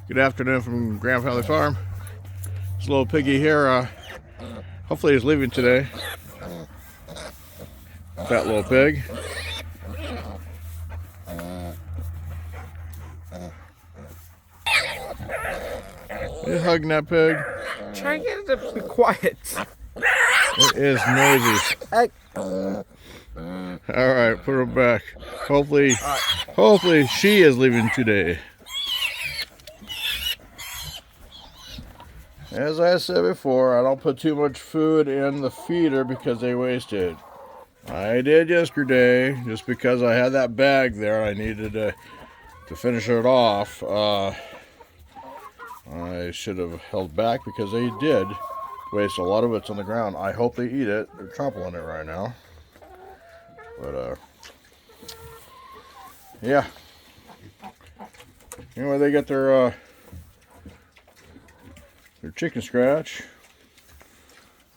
Good afternoon from Grandfather Farm. This little Piggy here, hopefully he's leaving today. Fat little pig. You hugging that pig? Try and get it to be quiet. It is noisy. Alright, put her back. Hopefully she is leaving today. As I said before, I don't put too much food in the feeder because they waste it. I did yesterday just because I had that bag there. I needed to finish it off. I should have held back because they did waste a lot of it's on the ground. I hope they eat it. They're trampling it right now. But yeah. Anyway, they got their chicken scratch.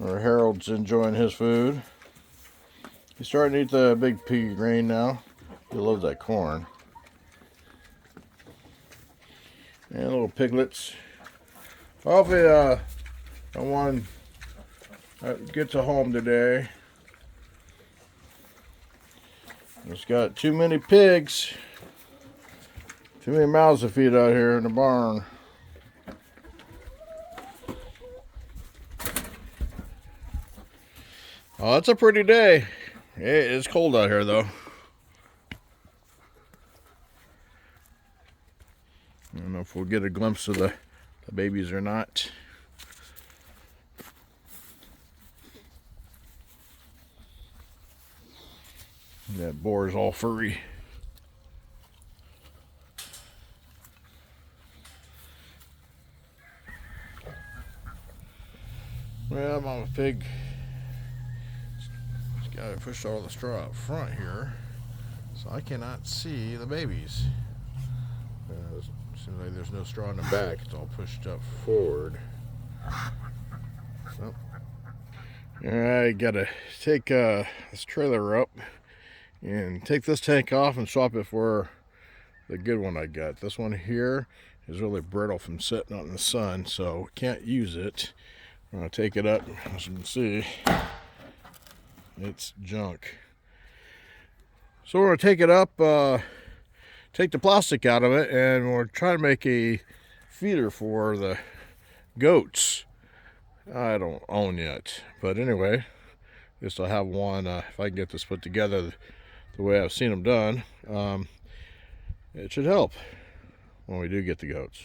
Or Harold's enjoying his food. He's starting to eat the big pea grain now. He loves that corn. And little piglets. Hopefully that one gets a home today. It's got too many pigs. Too many mouths to feed out here in the barn. Oh, it's a pretty day. It is cold out here though. I don't know if we'll get a glimpse of the babies or not. That boar is all furry. Well, Mama Pig got to push all the straw up front here, so I cannot see the babies. Seems like there's no straw in the back. It's all pushed up forward. So, I gotta take this trailer up and take this tank off and swap it for the good one I got. This one here is really brittle from sitting out in the sun, so can't use it. I'm gonna take it up. As you can see, it's junk. So we're gonna take it up, take the plastic out of it, and we're trying to make a feeder for the goats. I don't own yet, but anyway, at least I'll have one. If I can get this put together the way I've seen them done, it should help when we do get the goats.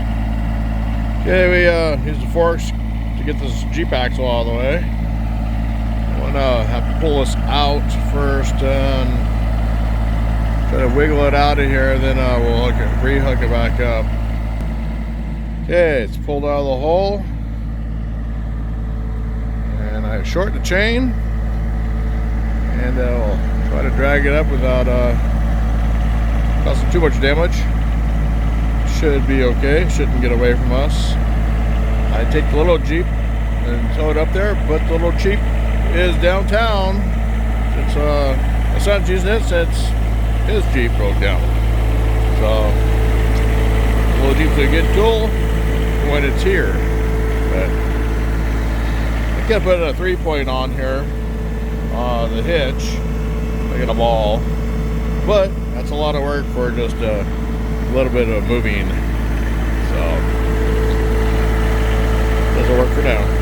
Okay, we use the forks to get this Jeep axle out of the way. I'm gonna have to pull this out first and try to wiggle it out of here, then we'll re-hook it back up. Okay, it's pulled out of the hole. And I short the chain. And I'll try to drag it up without causing too much damage. Should be okay, shouldn't get away from us. I take the little Jeep and tow it up there, but the little Jeep is downtown. It's my son's using it since his Jeep broke down. So the little Jeep's a good tool when it's here. But I can't put a 3-point on here, the hitch, like a ball. But that's a lot of work for just a little bit of moving. So doesn't work for now.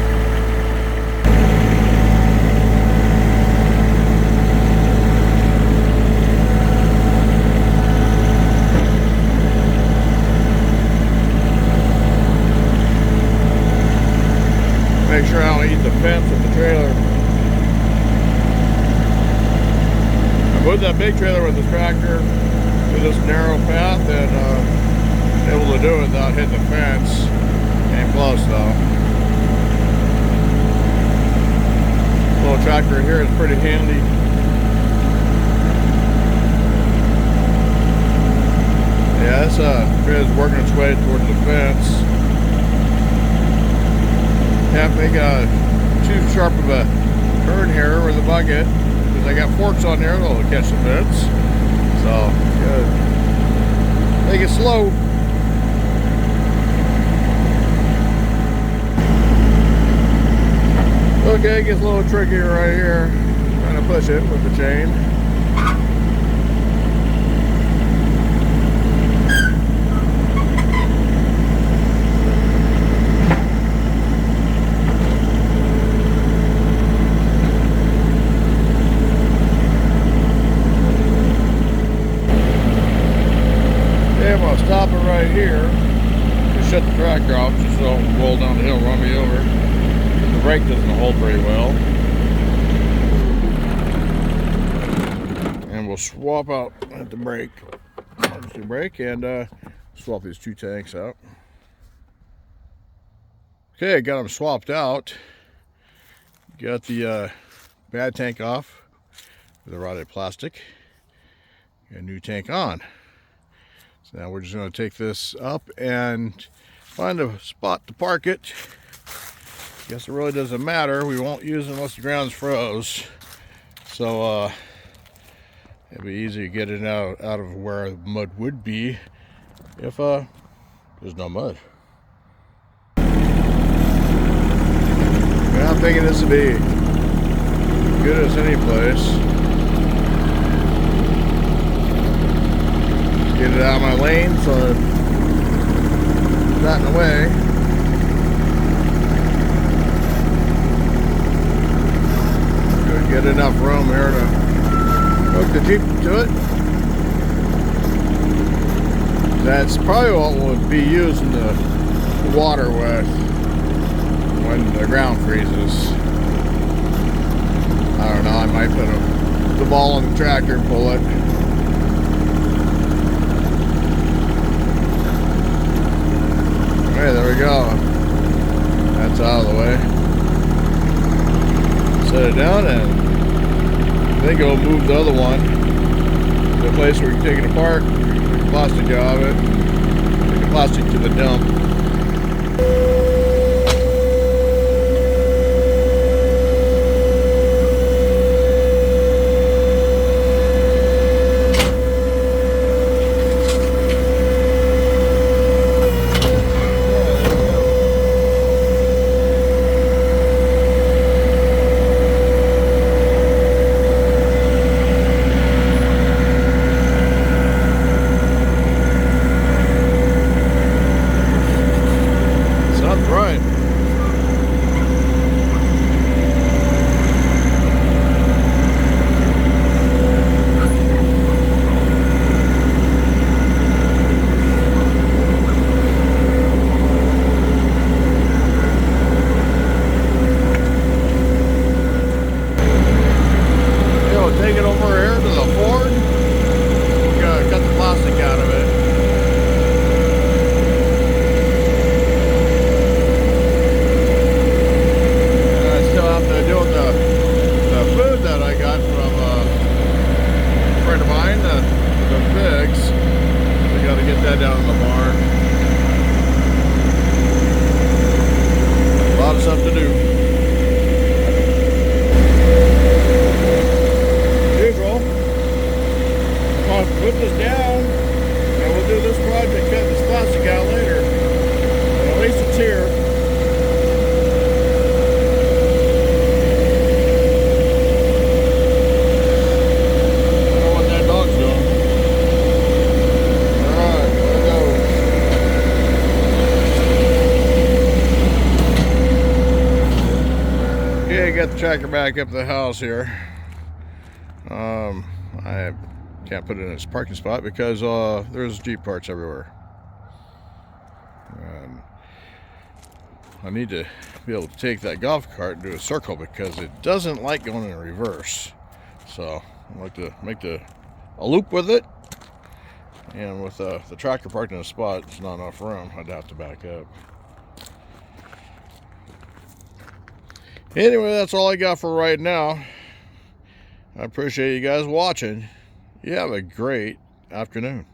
Make sure I don't eat the fence of the trailer. I moved that big trailer with this tractor through this narrow path and able to do it without hitting the fence. Ain't close though. Little tractor here is pretty handy. Yeah, this trailer's working its way towards the fence. Can't make too sharp of a turn here with the bucket because I got forks on there that'll catch the fence. So, good. Take it slow. Okay, it gets a little trickier right here. Trying to push it with the chain. Okay, I'm gonna stop it right here. Just shut the tractor off just so it don't roll down the hill, run me over. The brake doesn't hold very well. And we'll swap out the brake. The brake and swap these two tanks out. Okay, got them swapped out. Got the bad tank off with the rotted plastic. Got a new tank on. So now we're just going to take this up and find a spot to park it. Guess it really doesn't matter. We won't use it unless the ground's froze. So it'd be easy to get it out of where the mud would be if there's no mud. Yeah, I'm thinking this would be good as any place. Get it out of my lane so it's not in the way. Get enough room here to hook the Jeep to it. That's probably what would be used in the water with when the ground freezes. I don't know, I might put the ball on the tractor and pull it. Okay, there we go. That's out of the way. Set it down and I think it'll move the other one to a place where you can take it apart, take the plastic out of it, take the plastic to the dump. Take it over here to the Ford. We gotta cut the plastic out of it. And I still have to deal with the food that I got from a friend of mine, the pigs. We gotta get that down in the barn. A lot of stuff to do. Put this down and we'll do this project, cut this plastic out later. But at least it's here. I don't know what that dog's doing. Alright, there we go. Okay, I got the tractor back up to the house here. I can't put it in its parking spot because there's Jeep parts everywhere. And I need to be able to take that golf cart and do a circle because it doesn't like going in reverse. So I like to make a loop with it. And with the tractor parked in a spot, there's not enough room. I'd have to back up. Anyway, that's all I got for right now. I appreciate you guys watching. You have a great afternoon.